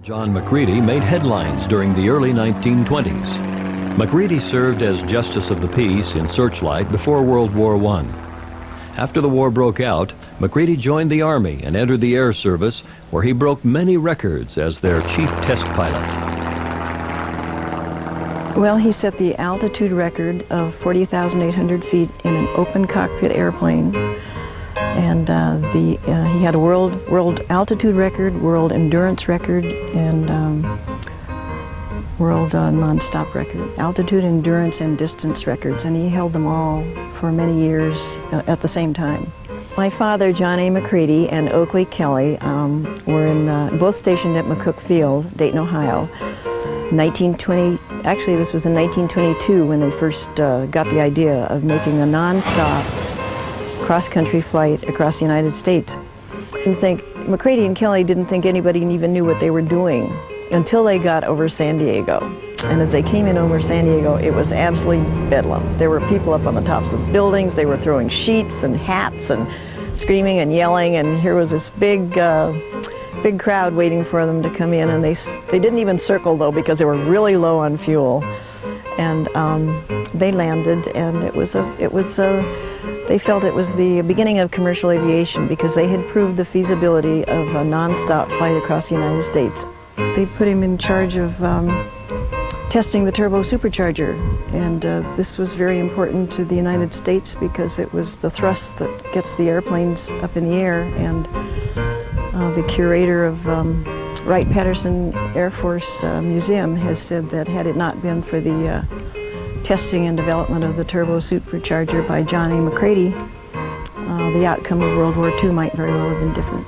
John Macready made headlines during the early 1920s. Macready served as Justice of the Peace in Searchlight before World War I. After the war broke out, Macready joined the Army and entered the Air Service, where he broke many records as their chief test pilot. Well, he set the altitude record of 40,800 feet in an open cockpit airplane. And he had a world altitude record, world endurance record, and world non-stop record. Altitude, endurance, and distance records, and he held them all for many years at the same time. My father, John A. Macready, and Oakley Kelly were both stationed at McCook Field, Dayton, Ohio. 1920. Actually, this was in 1922 when they first got the idea of making a non-stop cross-country flight across the United States. Macready and Kelly didn't think anybody even knew what they were doing until they got over San Diego. And as they came in over San Diego, it was absolutely bedlam. There were people up on the tops of buildings. They were throwing sheets and hats and screaming and yelling, and here was this big crowd waiting for them to come in, and they didn't even circle though, because they were really low on fuel. And they landed, and they felt it was the beginning of commercial aviation because they had proved the feasibility of a non-stop flight across the United States. They put him in charge of testing the turbo supercharger, and this was very important to the United States because it was the thrust that gets the airplanes up in the air. And the curator of Wright-Patterson Air Force Museum has said that had it not been for the testing and development of the turbo supercharger by John A. Macready, the outcome of World War II might very well have been different.